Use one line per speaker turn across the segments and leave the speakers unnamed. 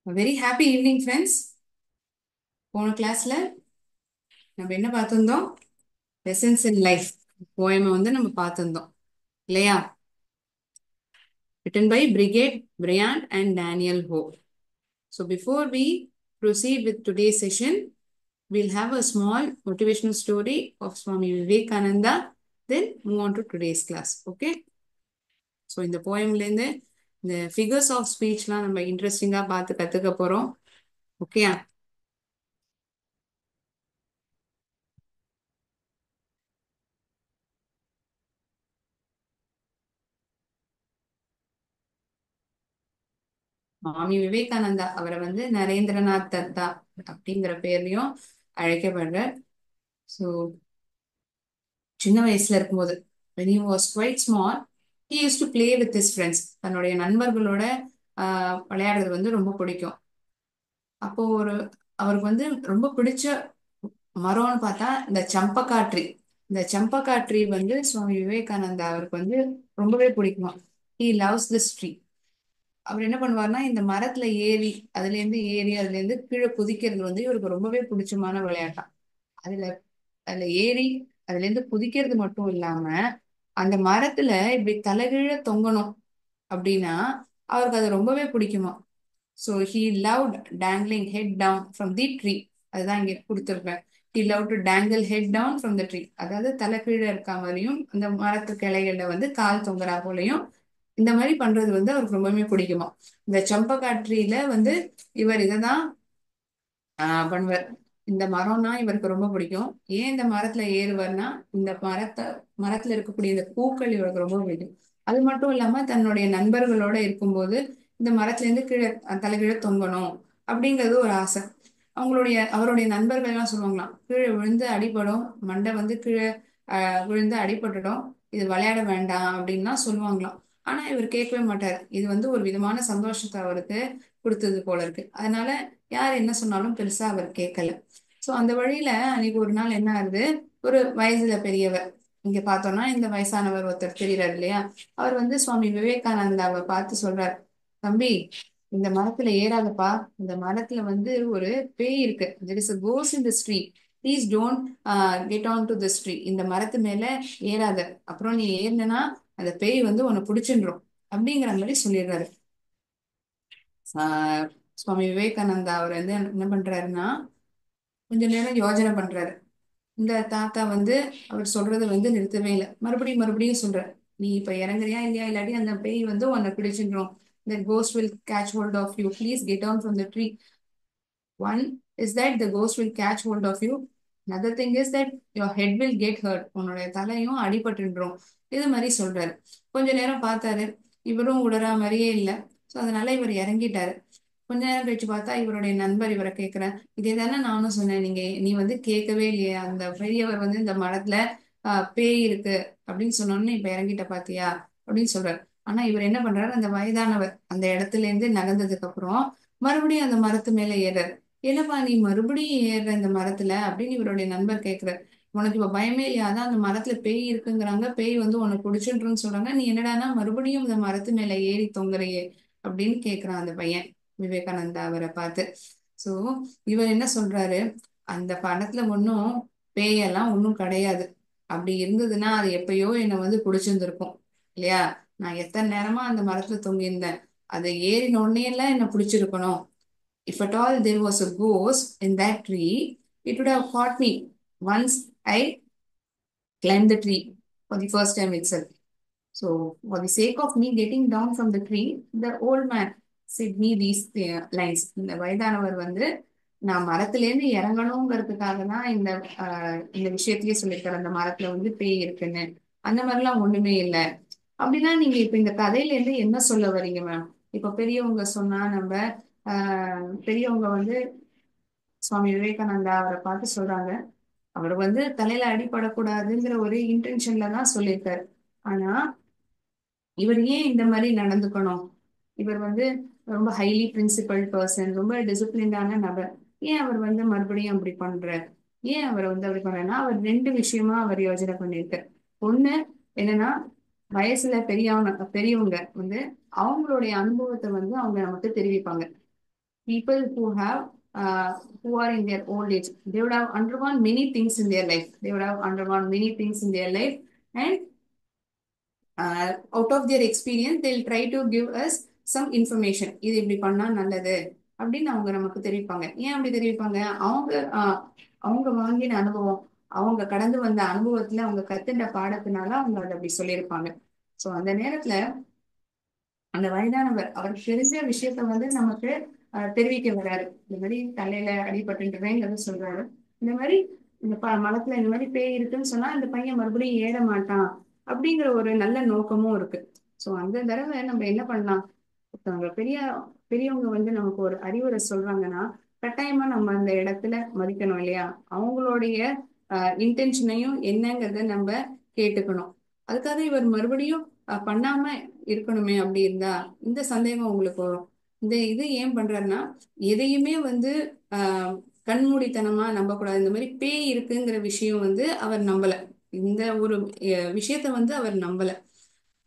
Very happy evening friends. போன கிளாஸ்ல நம்ம என்ன பார்த்திருந்தோம்? லெசன்ஸ் இன் லைஃப் போயமை வந்து நம்ம பார்த்திருந்தோம் இல்லையா? Written by Brigade Bryant and Daniel Ho. So before we proceed with today's session, we'll have a small motivational story of Swami Vivekananda, then move on to today's class. Okay? So இந்த போயம்லேருந்து இந்த figures of ஸ்பீச்லாம் நம்ம இன்ட்ரெஸ்டிங்காக பார்த்து கற்றுக்க போகிறோம். ஓகேயா? சுவாமி விவேகானந்தா அவரை வந்து நரேந்திரநாத் தத்தா அப்படிங்கிற பேர்லயும் அழைக்கப்படுறார். ஸோ சின்ன வயசுல இருக்கும்போது when he was quite small, he used to play with his friends. தன்னுடைய நண்பர்களோட விளையாடுறது வந்து ரொம்ப பிடிக்கும். அப்போ அவருக்கு வந்து ரொம்ப பிடிச்ச மரம்னு பார்த்தா இந்த சம்பக்காட்ரி. இந்த சம்பக்காட்ரி வந்து சுவாமி விவேகானந்தா அவருக்கு வந்து ரொம்பவே பிடிக்குமா. he loves this tree. அவர் என்ன பண்ணுவார்னா இந்த மரத்துல அதுல இருந்து கீழே குதிக்கிறது வந்து இவருக்கு ரொம்பவே பிடிச்சமான விளையாட்டாம். அதுல அதுல ஏறி அதுல இருந்து குதிக்கிறது மட்டும் இல்லாம அந்த மரத்துல இப்படி தலைகீழ தொங்கணும் அப்படின்னா அவருக்கு அது ரொம்பவே பிடிக்குமா. So he loved dangling head down from the tree. அதுதான் இங்க கொடுத்துருப்பேன். He love to dangle head down from the tree. அதாவது தலை கீழே இருக்க மாதிரியும் அந்த மரத்து கிளைகள்ல வந்து கால் தொங்குறா போலையும் இந்த மாதிரி பண்றது வந்து அவருக்கு ரொம்பவே பிடிக்குமா. இந்த சம்பக்காட்ரியில வந்து இவர் இதைதான் பண்ணுவார். இந்த மரம்னா இவருக்கு ரொம்ப பிடிக்கும். ஏன் இந்த மரத்துல ஏறுவார்னா இந்த மரத்துல இருக்கக்கூடிய இந்த பூக்கள் இவருக்கு ரொம்ப பிடிக்கும். அது மட்டும் இல்லாம தன்னுடைய நண்பர்களோட இருக்கும்போது இந்த மரத்துல இருந்து கீழே தலைகீழ தொங்கணும் அப்படிங்கிறது ஒரு ஆசை. அவருடைய நண்பர்கள் எல்லாம் சொல்லுவாங்களாம், கீழே விழுந்து அடிபடும், மண்டை வந்து கீழே விழுந்து அடிபட்டுடும், இது விளையாட வேண்டாம் அப்படின்லாம் சொல்லுவாங்களாம். ஆனா இவர் கேட்கவே மாட்டார். இது வந்து ஒரு விதமான சந்தோஷத்தை அவருக்கு கொடுத்தது போல இருக்கு. அதனால யார் என்ன சொன்னாலும் பெருசா அவர் கேட்கல. சோ அந்த வழியில அன்னைக்கு ஒரு நாள் என்ன ஆகுது, ஒரு வயசுல பெரியவர், இங்க பார்த்தோம்னா இந்த வயசானவர் ஒருத்தர் தெரிகிறார் இல்லையா, அவர் வந்து சுவாமி விவேகானந்தாவை பார்த்து சொல்றார், தம்பி இந்த மரத்துல ஏறாதப்பா, இந்த மரத்துல வந்து ஒரு பேய் இருக்கு, there is a ghost in this tree, please don't get on to this tree. இந்த மரத்து மேல ஏறாத, அப்புறம் நீ ஏறினா அந்த பேய் வந்து உன்னை பிடிச்சின்றோம் அப்படிங்கிற மாதிரி சொல்லிடுறாரு. ஆஹ் சுவாமி விவேகானந்தா அவர் வந்து என்ன பண்றாருன்னா கொஞ்ச நேரம் யோஜனை பண்றாரு. இந்த தாத்தா வந்து அவர் சொல்றது வந்து நிறுத்தவே இல்லை. மறுபடியும் மறுபடியும் சொல்றாரு, நீ இப்ப இறங்குறியா இல்லையா, இல்லாட்டி அந்த பேய் வந்து உன்னை பிடிச்சின்றோம். The ghost will catch hold of you. Please get down from the tree. One is that the ghost will catch hold of you. Another thing is that your head will get hurt. உன்னுடைய தலையும் அடிபட்டுன்றோம். இது மாதிரி சொல்றாரு. கொஞ்ச நேரம் பார்த்தாரு, இவரும் உடறா மாதிரியே இல்லை. ஸோ அதனால இவர் இறங்கிட்டாரு. கொஞ்ச நேரம் கழிச்சு பார்த்தா இவருடைய நண்பர் இவரை கேட்கிறேன், இதே தானே நானும் சொன்னேன், நீ வந்து கேட்கவே இல்லையே, அந்த பெரியவர் வந்து இந்த மரத்துல பேய் இருக்கு அப்படின்னு சொன்னோன்னு இப்ப இறங்கிட்ட பாத்தியா அப்படின்னு சொல்றாரு. ஆனா இவர் என்ன பண்றாரு, அந்த வயதானவர் அந்த இடத்துல இருந்து நகர்ந்ததுக்கு அப்புறம் மறுபடியும் அந்த மரத்து மேல ஏறாரு. என்னப்பா நீ மறுபடியும் ஏறுற இந்த மரத்துல அப்படின்னு இவருடைய நண்பர் கேட்கிறார். உனக்கு இப்ப பயமே இல்லையா, அதான் அந்த மரத்துல பேய் இருக்குங்கிறாங்க, பேய் வந்து உனக்கு பிடிச்சிருன்னு சொல்றாங்க, நீ என்னடானா மறுபடியும் இந்த மரத்து மேல ஏறி தொங்குறையே அப்படின்னு கேக்குறான் அந்த பையன் விவேகானந்தா அவரை பார்த்து. சோ இவர் என்ன சொல்றாரு, அந்த படத்துல ஒன்னும் பேயெல்லாம் ஒன்னும் கிடையாது. அப்படி இருந்ததுன்னா அது எப்பயோ என்னை வந்து பிடிச்சிருந்திருக்கும் இல்லையா. நான் எத்தனை நேரமா அந்த மரத்துல தொங்கியிருந்தேன், அதை ஏறின உடனே எல்லாம் என்ன பிடிச்சிருக்கணும். If at all there was a ghost in that tree, it would have caught me once I climbed the tree for the first time itself. So, for the sake of me getting down from the tree, the old man said me these lines. இந்த வயதானவர் வந்து நான் மரத்திலேருந்து இறங்கணுங்கிறதுக்காக தான் இந்த விஷயத்திலேயே சொல்லியிருக்காரு, அந்த மரத்துல வந்து பேய் இருக்குன்னு. அந்த மாதிரிலாம் ஒண்ணுமே இல்லை. அப்படின்னா நீங்க இப்ப இந்த கதையில இருந்து என்ன சொல்ல வர்றீங்க மேம்? இப்ப பெரியவங்க சொன்னா நம்ம பெரியவங்க வந்து சுவாமி விவேகானந்தா அவரை பார்த்து சொல்றாங்க, அவர் வந்து தலையில அடிபடக்கூடாதுங்கிற ஒரு இன்டென்ஷன்ல தான் சொல்லியிருக்காரு. ஆனா இவர் ஏன் இந்த மாதிரி நடந்துக்கணும்? இவர் வந்து ரொம்ப ஹைலி பிரின்சிபல் பர்சன், ரொம்ப டிசிப்ளின்டான நபர். ஏன் அவர் வந்து மறுபடியும் அப்படி பண்றார்? ஏன் அவர் வந்து அப்படி பண்றாருன்னா அவர் ரெண்டு விஷயமா அவர் யோசனை பண்ணியிருக்கார். ஒண்ணு என்னன்னா, வயசுல பெரியவங்க வந்து அவங்களுடைய அனுபவத்தை வந்து அவங்க நமக்கு தெரிவிப்பாங்க. people who are in their old age, they would have undergone many things in their life. They would have undergone many things in their life, and out of their experience, they'll try to give us some information. இது இப்படி பண்ணா நல்லது அப்படின்னு அவங்க நமக்கு தெரிவிப்பாங்க. ஏன் அப்படி தெரிவிப்பாங்க? அவங்க அவங்க வாங்கின அனுபவம், அவங்க கடந்து வந்த அனுபவத்துல அவங்க கத்துட்ட பாடத்தினால அவங்க அதை அப்படி சொல்லியிருப்பாங்க. சோ அந்த நேரத்துல அந்த வயதானவர் அவர் தெரிஞ்ச விஷயத்த வந்து நமக்கு தெரிவிக்க வர்றாரு. இந்த மாதிரி தலையில அடிபட்டுன்றேங்கிறத சொல்றாரு. இந்த மாதிரி இந்த மலத்துல இந்த மாதிரி பேய் இருக்குன்னு சொன்னா இந்த பையன் மறுபடியும் ஏற மாட்டான் அப்படிங்கிற ஒரு நல்ல நோக்கமும் இருக்கு. சோ அந்த தடவை நம்ம என்ன பண்ணலாம்? ஒருத்தவங்க பெரியவங்க வந்து நமக்கு ஒரு அறிவுரை சொல்றாங்கன்னா கட்டாயமா நம்ம அந்த இடத்துல மதிக்கணும் இல்லையா? அவங்களுடைய இன்டென்ஷனையும் என்னங்கிறத நம்ம கேட்டுக்கணும். அதுக்காக இவர் மறுபடியும் பண்ணாம இருக்கணுமே அப்படி இருந்தா இந்த சந்தேகம் உங்களுக்கு வரும். இந்த இது ஏன் பண்றாருன்னா, எதையுமே வந்து ஆஹ் கண்மூடித்தனமா நம்பக்கூடாது. இந்த மாதிரி பேய் இருக்குங்கிற விஷயம் வந்து அவர் நம்பல. இந்த ஒரு விஷயத்த வந்து அவர் நம்பல.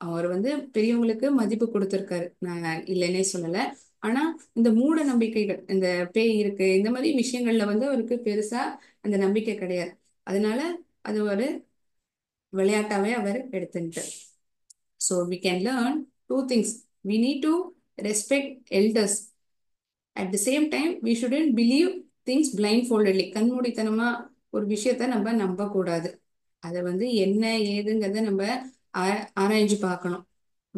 அவர் வந்து பெரியவங்களுக்கு மதிப்பு கொடுத்திருக்காரு, நான் இல்லைன்னே சொல்லல. ஆனா இந்த மூட நம்பிக்கைகள், இந்த பேய் இருக்கு இந்த மாதிரி விஷயங்கள்ல வந்து அவருக்கு பெருசா அந்த நம்பிக்கை கிடையாது. அதனால அது ஒரு விளையாட்டாவே அவர் எடுத்துட்டார். So we can learn two things. We need to respect elders. At the same time, we shouldn't believe things blindfoldedly. கண்மூடித்தனமா ஒரு விஷயத்த நம்ம நம்ப கூடாது. அதை வந்து என்ன ஏதுங்கிறத நம்ம ஆராய்ஞ்சு பார்க்கணும்.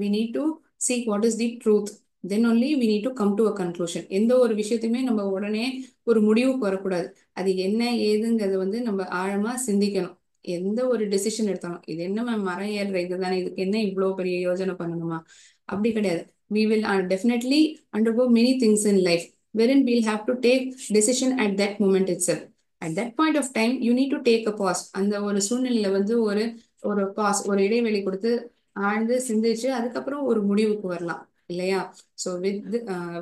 We need to seek what is the truth. Then only we need to come to a conclusion. எந்த ஒரு விஷயத்தையுமே நம்ம உடனே ஒரு முடிவுக்கு வரக்கூடாது. அது என்ன ஏதுங்கிறத வந்து நம்ம ஆழமா சிந்திக்கணும். எந்த ஒரு டெசிஷன் எடுத்தாலும் இது என்ன மரம் ஏறுற இதுதானே, இதுக்கு என்ன இவ்வளவு பெரிய யோசனை பண்ணணுமா? அப்படி கிடையாது. We will definitely undergo many things in life wherein we'll have to take decision at that moment itself. At that point of time, you need to take a pause. அந்த ஒரு சூழ்நிலையில வந்து ஒரு ஒரு பாஸ், ஒரு இடைவெளி கொடுத்து ஆழ்ந்து சிந்திச்சு அதுக்கப்புறம் ஒரு முடிவுக்கு வரலாம் இல்லையா? So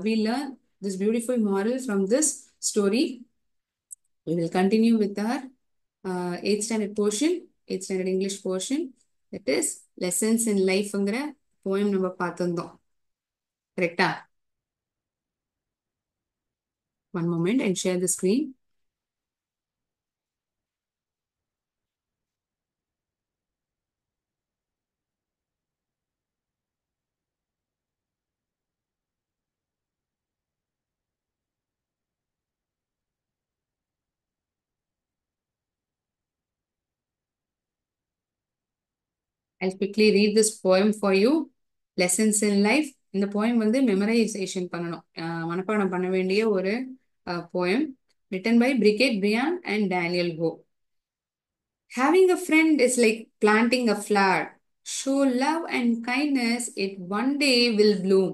we learn this beautiful moral from this story. We will continue with our 8th standard portion, 8th standard English portion, that is lessons in lifeங்கிற போயம் நம்ம பார்த்திருந்தோம். கரெக்டா? One moment and share the screen. I'll quickly read this poem for you. Lessons in life. இந்த poem வந்து memorization பண்ணணும், மனப்பாடம் பண்ண வேண்டிய ஒரு poem written by Brigid Brian and Daniel Ho. Having a friend is like planting a flower. Show love and kindness, it one day will bloom.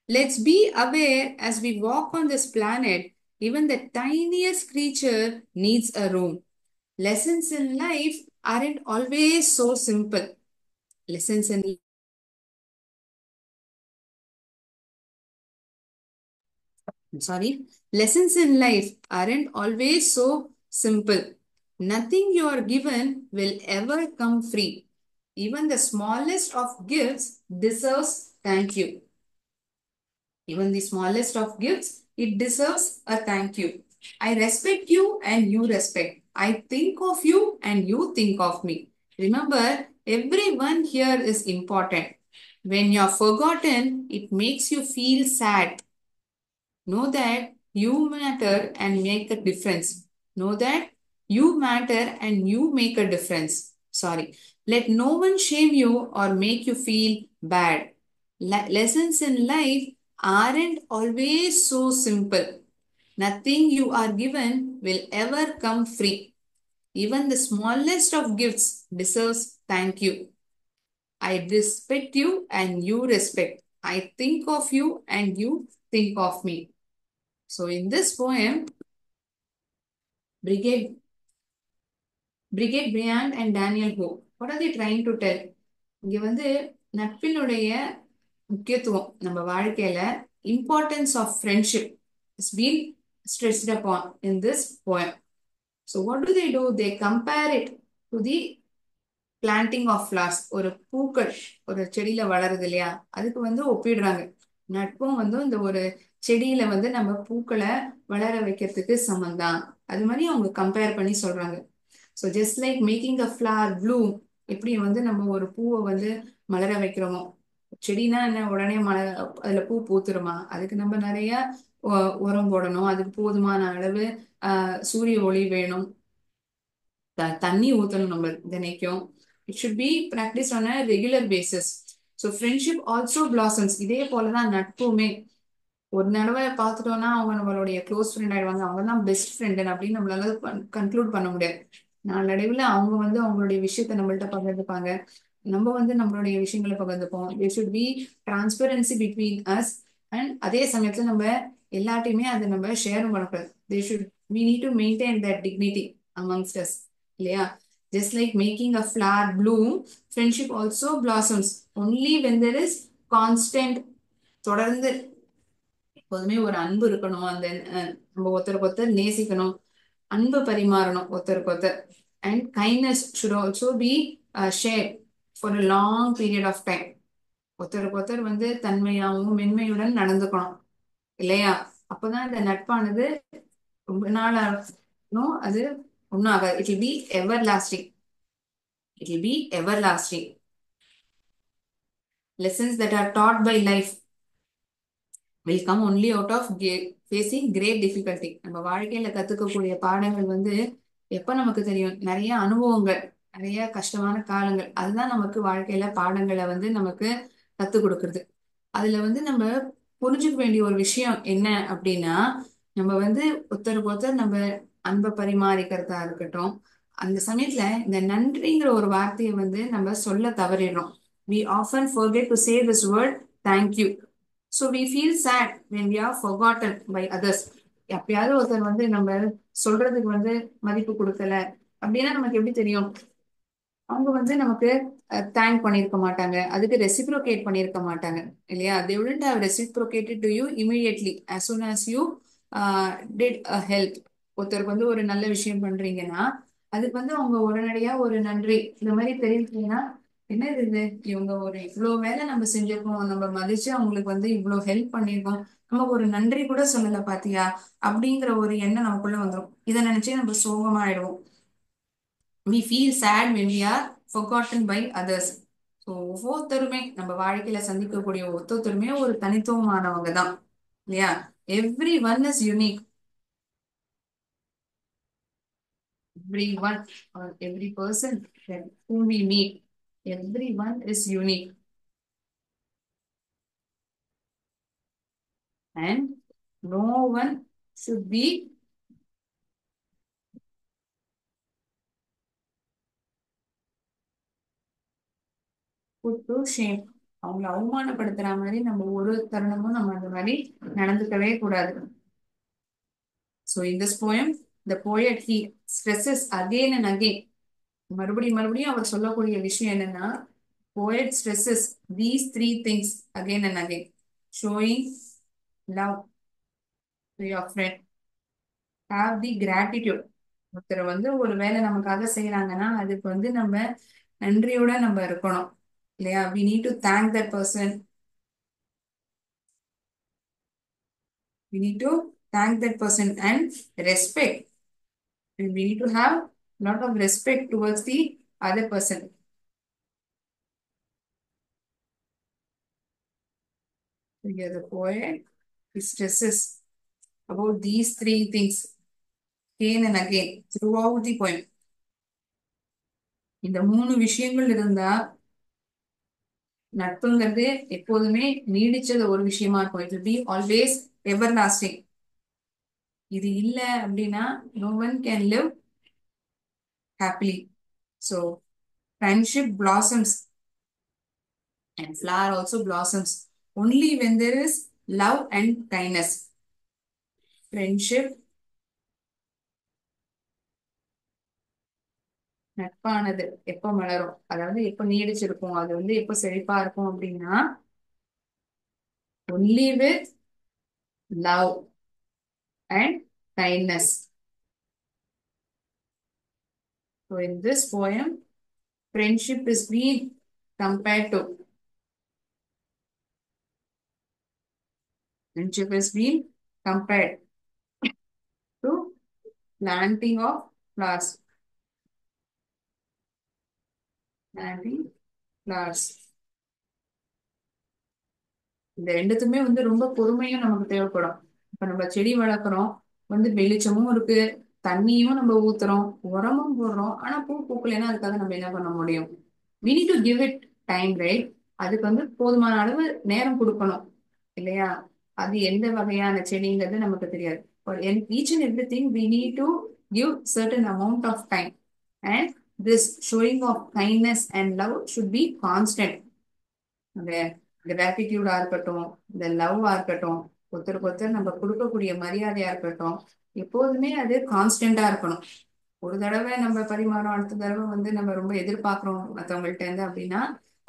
Let's be aware as we walk on this planet, even the tiniest creature needs a room. Lessons in life aren't always so simple. Lessons in sorry, lessons in life aren't always so simple. Nothing you are given will ever come free. Even the smallest of gifts deserves thank you. Even the smallest of gifts, it deserves a thank you. I respect you and you respect. I think of you and you think of me. Remember, everyone here is important. When you're forgotten, it makes you feel sad. Know that you matter and make a difference. Know that you matter and you make a difference. Sorry. Let no one shame you or make you feel bad. Lessons in life aren't always so simple. Nothing you are given will ever come free. Even the smallest of gifts deserves thank you. I respect you and you respect. I think of you and you think of me. So in this poem, Brigade Briand and Daniel Ho, what are they trying to tell? இங்க வந்து நட்பினுடைய முக்கியத்துவம் நம்ம வாழ்க்கையில, importance of friendship is being stressed upon in this poem. So what do? They compare it to the planting of flowers. ஒரு பூக்கள் ஒரு செடியில வளருது இல்லையா, அதுக்கு வந்து ஒப்பிடுறாங்க. நட்பும் வந்து இந்த ஒரு செடியில வந்து நம்ம பூக்களை வளர வைக்கிறதுக்கு சமம்தான். அது மாதிரி அவங்க கம்பேர் பண்ணி சொல்றாங்க. So just like making a flower Bloom, எப்படி வந்து நம்ம ஒரு பூவை வந்து மலர வைக்கிறோமோ. செடினா என்ன, உடனே அதுல பூ பூத்துருமா? அதுக்கு நம்ம நிறைய உரம் போடணும், அதுக்கு போதுமான அளவு சூரிய ஒளி வேணும், தண்ணி ஊத்தணும் நம்ம தினைக்கும். It should be practice on a regular basis. So friendship also blossoms. இதே போலதான் நட்புமே. ஒரு தடவை பார்த்துட்டோம்னா அவங்க நம்மளுடைய க்ளோஸ் ஃப்ரெண்ட் ஆயிடுவாங்க, அவங்க தான் பெஸ்ட் ஃப்ரெண்டு அப்படின்னு நம்மளால கன்க்ளூட் பண்ண முடியாது. நாளடைவில் அவங்க வந்து அவங்களுடைய விஷயத்த நம்மள்ட்ட பகிர்ந்துப்பாங்க, நம்ம வந்து நம்மளுடைய விஷயங்களை பகிர்ந்துப்போம். there should be transparency between us. And அதே சமயத்துல நம்ம எல்லாத்தையுமே அதை நம்ம ஷேரும் பண்ணக்கூடாது. they should we need to maintain that dignity amongst us, இல்லையா? just like making a flower bloom, friendship also blossoms only when there is constant, தொடர்ந்து எப்போதுமே ஒரு அன்பு இருக்கணும். அந்த நம்ம ஒருத்தருக்கு ஒருத்தர் நேசிக்கணும், அன்பு பரிமாறணும் ஒருத்தருக்கு ஒருத்தர். And kindness should also be share for a long period of time. ஒருத்தருக்கு ஒருத்தர் வந்து தன்மையாகவும் மென்மையுடன் நடந்துக்கணும், இல்லையா? அப்பதான் இந்த நட்பானது ரொம்ப நாள் ஆகணும், அது ஒன்றும் ஆகாது. It will be everlasting. It will be everlasting. Lessons that are taught by life will come only out of facing great difficulty. நம்ம வாழ்க்கையில கத்துக்கக்கூடிய பாடங்கள் வந்து எப்ப நமக்கு தெரியும்? நிறைய அனுபவங்கள், நிறைய கஷ்டமான காலங்கள், அதுதான் நமக்கு வாழ்க்கையில பாடங்களை வந்து நமக்கு கத்து கொடுக்கறது. அதுல வந்து நம்ம புரிஞ்சுக்க வேண்டிய ஒரு விஷயம் என்ன அப்படின்னா, நம்ம வந்து ஒருத்தருக்கு ஒருத்தர் நம்ம அன்பை பரிமாறிக்கிறதா இருக்கட்டும், அந்த சமயத்துல இந்த நன்றிங்கிற ஒரு வார்த்தையை வந்து நம்ம சொல்ல தவறிடுறோம். we often forget to say this word thank you. So we feel sad when we are forgotten by others. எப்பயாவது ஒருத்தர் வந்து நம்ம சொல்றதுக்கு வந்து மதிப்பு கொடுக்கல அப்படின்னா நமக்கு எப்படி தெரியும்? அவங்க வந்து நமக்கு தேங்க் பண்ணியிருக்க மாட்டாங்க, அதுக்கு ரெசிப்ரோகேட் பண்ணியிருக்க மாட்டாங்க, இல்லையா? they wouldn't have reciprocated to you immediately as soon as you did a help. ஒருத்தருக்கு வந்து ஒரு நல்ல விஷயம் பண்றீங்கன்னா அதுக்கு வந்து அவங்க உடனடியா ஒரு நன்றி இந்த மாதிரி தெரிவித்தீங்கன்னா, என்ன இது, இவங்க ஒரு இவ்வளவு வேலை நம்ம செஞ்சிருக்கோம், நம்ம மதிச்சு அவங்களுக்கு வந்து இவ்வளவு ஹெல்ப் பண்ணியிருக்கோம், நமக்கு ஒரு நன்றி கூட சொல்லல பாத்தியா, அப்படிங்கிற ஒரு எண்ணம் நமக்குள்ள வந்துடும். இதை நினைச்சே நம்ம சோகமா ஆயிடுவோம். we feel sad when we are forgotten by others. So ஒவ்வொருத்தருமே நம்ம வாழ்க்கையில சந்திக்கக்கூடிய ஒவ்வொருத்தருமே ஒரு தனித்துவமானவங்க தான், இல்லையா? Every one is unique. Every one or every person that whom we meet, everyone is unique. And no one should be put to shame. அவங்களை அவமானப்படுத்துற மாதிரி நம்ம ஒரு தருணமும் நம்ம அந்த மாதிரி நடந்துக்கவே கூடாது. So in this poem, the poet he stresses again and again. மறுபடியும் மறுபடியும் அவர் சொல்லக்கூடிய விஷயம் என்னன்னா, poet stresses these three things again and again. Showing love to your friend, have the gratitude. ஒருத்தர் வந்து ஒரு வேலை நமக்காக செய்யறாங்கன்னா அதுக்கு வந்து நம்ம நன்றியோட நம்ம இருக்கணும், இல்லையா? we need to thank that person. we need to thank that person and respect. And we need to have lot of respect towards the other person. So here the poet he stresses about these three things again and again throughout the poem. இந்த மூணு விஷயங்கள் இருந்தா நட்புங்கிறது எப்போதுமே நீடிச்சது ஒரு விஷயமா இருக்கும். It will be always everlasting. இது இல்ல அப்படின்னா no one can live happily. So friendship blossoms and flower also blossoms only when there is love and kindness. Friendship, நட்பானது எப்ப மலரும், அதாவது எப்ப நீடிச்சிருக்கும், அது வந்து எப்ப செழிப்பா இருக்கும் அப்படின்னா only with love and kindness. So in this poem, friendship is being compared to Friendship is being compared to planting of flowers. Planting flowers. இந்த ரெண்டுத்துமே வந்து ரொம்ப பொறுமையும் நமக்கு தேவைப்படும். இப்ப நம்ம செடி வளர்க்குறோம், வந்து வெளிச்சமும் இருக்கு, தண்ணியும் நம்ம ஊத்துறோம், உரமும் போடுறோம். ஆனா பூ பூக்கலைன்னா அதுக்காக நம்ம என்ன பண்ண முடியும்? we need to give it time, right? அதுக்கு வந்து போதுமான அளவு நேரம் கொடுக்கணும் இல்லையா? அது எந்த வகையான செடிங்கிறது நமக்கு தெரியாது. For each and everything we need to give certain amount of time, and this showing of kindness and love should be constant. அந்த கிராட்டிடியூடா இருக்கட்டும், இந்த லவ்வா இருக்கட்டும், ஒருத்தருக்கு ஒருத்தர் நம்ம கொடுக்கக்கூடிய மரியாதையா இருக்கட்டும், எப்போதுமே அது கான்ஸ்டன்டா இருக்கணும். ஒரு தடவை நம்ம பரிமாறோம், அடுத்த தடவை வந்து நம்ம ரொம்ப எதிர்பார்க்கிறோம் மற்றவங்கள்ட்ட இருந்து அப்படின்னா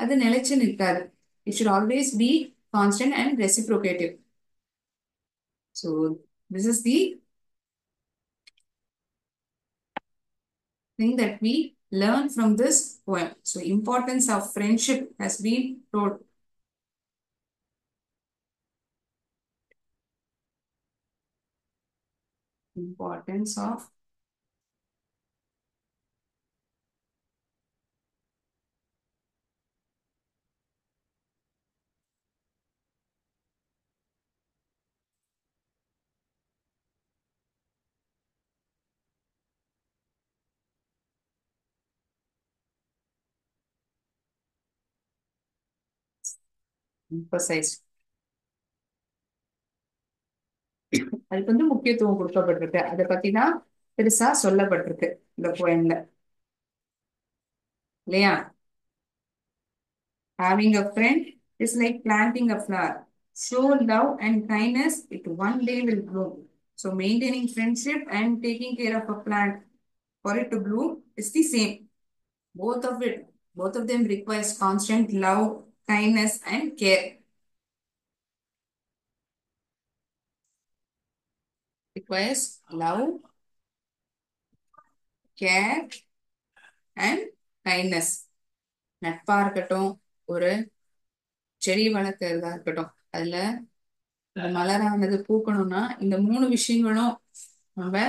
அது நிலைச்சு நிற்காது. It should always be constant and reciprocative. So this is the thing that we learn from this poem. So importance of friendship has been told. Importance of emphasized. அதுக்கு வந்து முக்கியத்துவம் கொடுக்கப்பட்டிருக்கு. அதை பத்தி தான் பெருசா சொல்லப்பட்டிருக்கு இந்த போயம்ல, இல்லையா? Having a friend is like planting a flower. Show love and kindness, it one day will bloom. So maintaining friendship and taking care of a plant for it to bloom is the same. Both of them requires constant love, kindness, and care. Requires love, care, and kindness. நட்பா இருக்கட்டும், ஒரு செடி வளர்க்கறதா இருக்கட்டும், அதுல இந்த மலரானது பூக்கணும்னா இந்த மூணு விஷயங்களும் நம்ம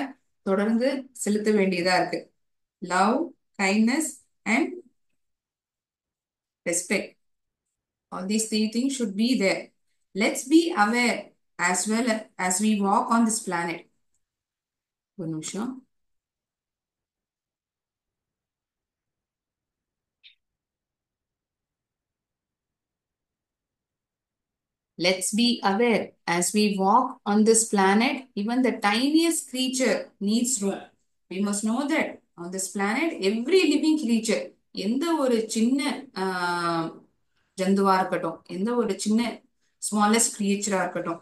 தொடர்ந்து செலுத்த வேண்டியதா இருக்கு. Love, kindness and respect. All these three things should be there. Let's be aware as well as we walk on this planet. ஒரு நிமிஷம். Let's be aware as we walk on this planet, even the tiniest creature needs room. We must know that on this planet, every living creature, எந்த ஒரு சின்ன ஜந்துவா இருக்கட்டும், எந்த ஒரு சின்ன smallest கிரியேச்சரா இருக்கட்டும்,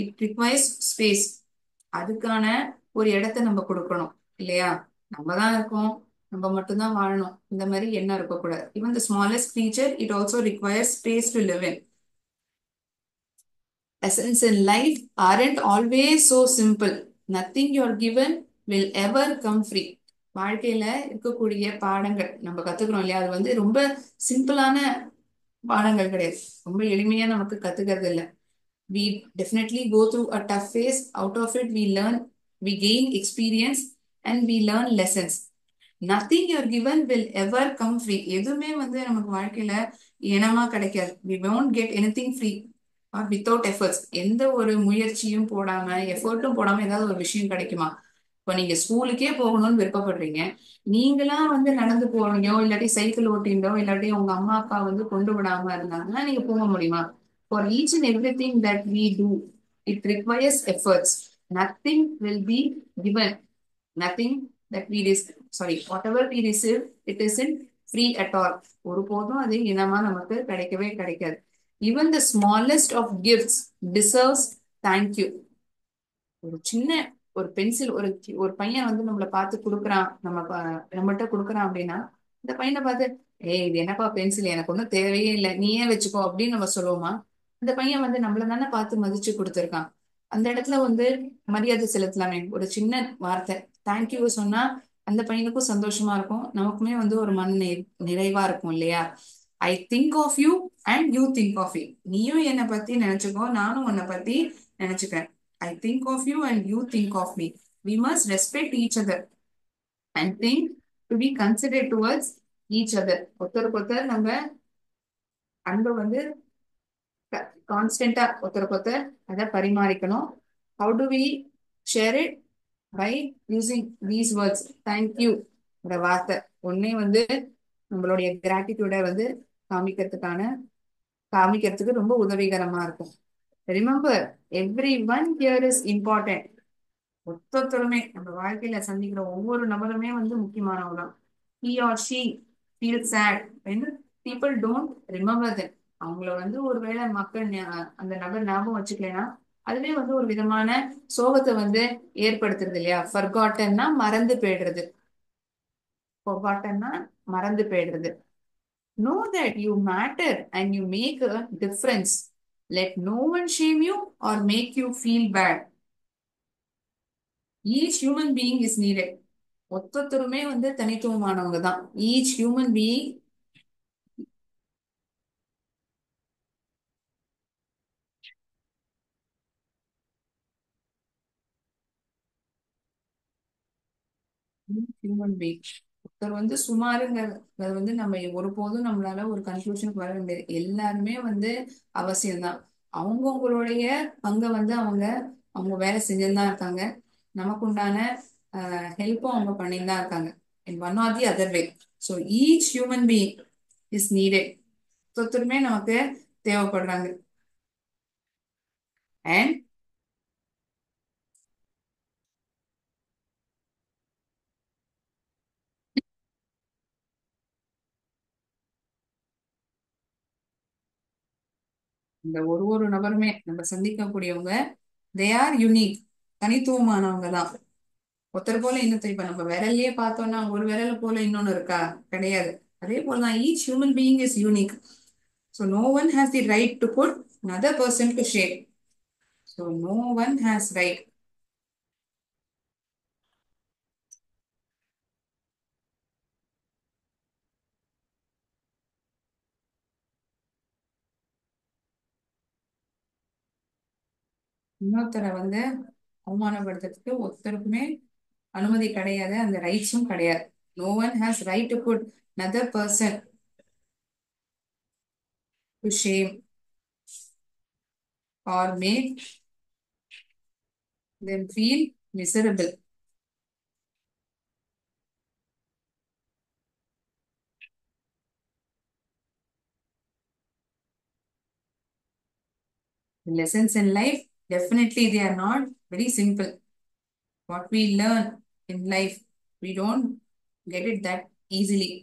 இட் ரிக்வயர்ஸ் ஸ்பேஸ். அதுக்கான ஒரு இடத்த நம்ம கொடுக்கணும் இல்லையா? நம்ம தான் இருக்கோம், நம்ம மட்டும்தான் வாழணும், இந்த மாதிரி எண்ணம் இருக்கக்கூடாது. Even the smallest creature it also requires space to live in. Essence in life aren't always so simple. Nothing you're given will ever come free. வாழ்க்கையில இருக்கக்கூடிய பாடங்கள் நம்ம கத்துக்கிறோம் இல்லையா, அது வந்து ரொம்ப சிம்பிளான பாடங்கள் கிடையாது, ரொம்ப எளிமையா நமக்கு கத்துக்கிறது இல்லை. We definitely go through a tough phase. Out of it, we learn, we gain experience, and we learn lessons. Nothing you're given will ever come free. எதுவுமே வந்து நமக்கு வாழ்க்கையில இனமா கிடைக்காது. We won't get anything free or without efforts. எந்த ஒரு முயற்சியும் போடாம, எஃபர்ட்டும் போடாம ஏதாவது ஒரு விஷயம் கிடைக்குமா? இப்போ நீங்க ஸ்கூலுக்கே போகணும்னு விருப்பப்படுறீங்க, நீங்களா வந்து நடந்து போறீங்க, இல்லாட்டி சைக்கிள் ஓட்டிங்களோ, இல்லாட்டி உங்க அம்மா அப்பா வந்து கொண்டு விடாம இருந்தாங்கன்னா நீங்க போக முடியுமா? For each and everything that we do, it requires efforts. Nothing will be given. Nothing that we whatever we receive, it isn't free at all. ஒருபோதும் அது இனமா நமக்கு கிடைக்கவே கிடைக்காது. Even the smallest of gifts deserves thank you. ஒரு சின்ன ஒரு pencil, ஒரு பையன் வந்து நம்மளை பார்த்து கொடுக்குறான், நம்மகிட்ட கொடுக்குறான் அப்படின்னா இந்த பையனை பார்த்து, ஏய் இது என்னப்பா பென்சில், எனக்கு ஒன்றும் தேவையே இல்லை, நீயே வச்சுக்கோ அப்படின்னு நம்ம சொல்லுவோமா? அந்த பையன் வந்து நம்மள தானே பார்த்து மதிச்சு கொடுத்துருக்கான். அந்த இடத்துல வந்து மரியாதை செலுத்தலாமே. ஒரு சின்ன வார்த்தை தேங்க்யூ சொன்னா அந்த பையனுக்கும் சந்தோஷமா இருக்கும், நமக்குமே வந்து ஒரு நிறைவா இருக்கும் இல்லையா? I think of you and you think of it. நீயும் என்னை பத்தி நினைச்சுக்கோ, நானும் உன்னை பத்தி நினைச்சுக்கிறேன். I think of you and you think of me. We must respect each other and think to be considerate towards each other. ஒருத்தருக்கு ஒருத்தர் நம்ம அன்பை வந்து கான்ஸ்டன்டா ஒருத்தருக்கு ஒருத்தர் அதை பரிமாறிக்கணும். How do we share it? By using these words. Thank you வார்த்தை ஒன்னே வந்து நம்மளுடைய கிராட்டிடியூட வந்து காமிக்கிறதுக்கான காமிக்கிறதுக்கு ரொம்ப உதவிகரமா இருக்கும். Remember, everyone here is important. ஒத்தொத்தருமே நம்ம வாழ்க்கையில சந்திக்கிற ஒவ்வொரு நபருமே வந்து முக்கியமானவங்க தான். he or she feels sad when people don't remember them. அவங்கள வந்து ஒருவேளை மக்கள் அந்த நபர் ஞாபகம் வச்சுக்கலைன்னா அதுவே வந்து ஒரு விதமான சோகத்தை வந்து ஏற்படுத்துறது இல்லையா? ஃபர்காட்டன்னா மறந்து போயிடுறது. ஃபர்காட்டன்னா மறந்து போயிடுறது. know that you matter and you make a difference. Let no one shame you or make you feel bad. each human being is needed. ஒத்தொத்தருமே வந்து தனித்துவமானவங்க தான். each human being. Human being ஒருத்தர் வந்து சுமாருங்கிறத வந்து நம்ம ஒருபோதும் நம்மளால ஒரு கன்க்ளூஷனுக்கு வர முடியாது. எல்லாருமே வந்து அவசியம்தான். அவங்கவுங்களுடைய பங்கை வந்து அவங்க அவங்க வேலை செஞ்சுன்னு தான் இருக்காங்க. நமக்கு உண்டான ஹெல்ப்பும் அவங்க பண்ணிட்டு தான் இருக்காங்க in one or the other way. So each human being is needed. ஒருத்தருமே நமக்கு தேவைப்படுறாங்க. அண்ட் இந்த ஒரு ஒரு நபருமே நம்ம சந்திக்கக்கூடியவங்க, தே ஆர் யூனிக், தனித்துவமானவங்க தான். ஒருத்தர் போல இன்னொருத்தர் இப்ப நம்ம விரல்லயே பார்த்தோம்னா ஒரு விரல போல இன்னொன்னு இருக்கா? கிடையாது. அதே போலதான் each human being is unique. So no one has the right to put another person to shame. So no one has right. இன்னொருத்தரை வந்து அவமானப்படுத்துறதுக்கு ஒருத்தருக்குமே அனுமதி கிடையாது, அந்த ரைட்ஸும் கிடையாது. No one has right to put another person to shame or make them feel miserable. The lessons in life, definitely they are not very simple. What we learn in life, we don't get it that easily.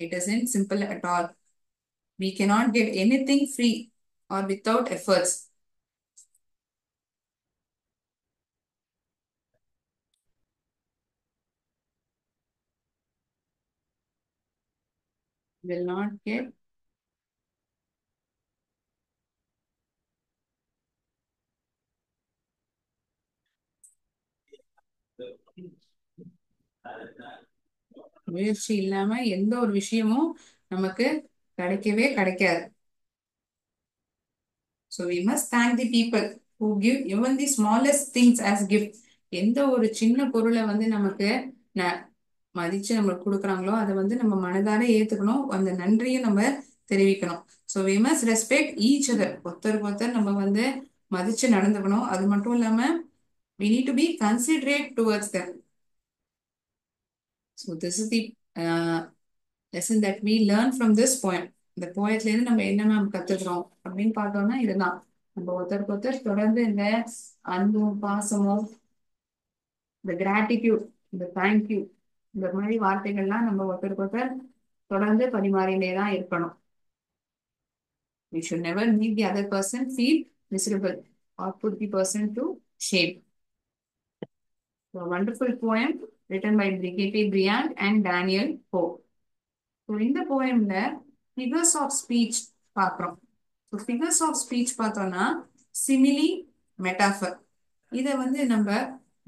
It isn't simple at all. We cannot get anything free or without efforts. Will not get முயற்சி இல்லாம எந்த ஒரு விஷயமும் நமக்கு கிடைக்கவே கிடைக்காது. So we must thank the people who give even the smallest things as gift. எந்த ஒரு சின்ன பொருளை வந்து நமக்கு மதிச்சு நம்மளுக்கு கொடுக்குறாங்களோ அதை வந்து நம்ம மனதார ஏத்துக்கணும். அந்த நன்றியை நம்ம தெரிவிக்கணும். So we must respect each other. ஒருத்தருக்கு ஒருத்தர் நம்ம வந்து மதிச்சு நடந்துக்கணும். அது மட்டும் இல்லாம we need to be considerate towards them. So this is the lesson that we learn from this poem. இந்த போயட்ல இருந்து நம்ம என்ன மேம் கத்துக்கிறோம் அப்படின்னு பார்த்தோம்னா இதுதான். நம்ம ஒருத்தருக்கு ஒருத்தர் தொடர்ந்து இந்த அன்பும் பாசமும், இந்த கிராட்டிடியூட், இந்த தேங்க்யூ, இந்த மாதிரி வார்த்தைகள்லாம் நம்ம ஒருத்தருக்கு ஒருத்தர் தொடர்ந்து பரிமாறினே தான் இருக்கணும். We should never make the other person feel miserable or put the person to shame. So, a wonderful poem written by Brigitte Briand and Daniel Poe. So, இந்த போயம்ல figures of speech பார்க்குறோம். ஸோ ஃபிகர்ஸ் ஆஃப் ஸ்பீச் பார்த்தோம்னா சிமிலி, metaphor, இதை வந்து நம்ம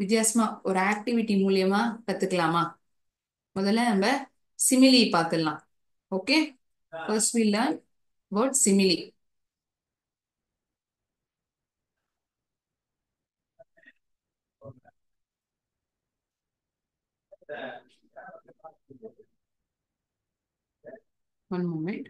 வித்தியாசமா ஒரு activity மூலியமா கத்துக்கலாமா? முதல்ல நம்ம சிமிலி பார்த்துடலாம். Okay, first we learn word simile. One moment.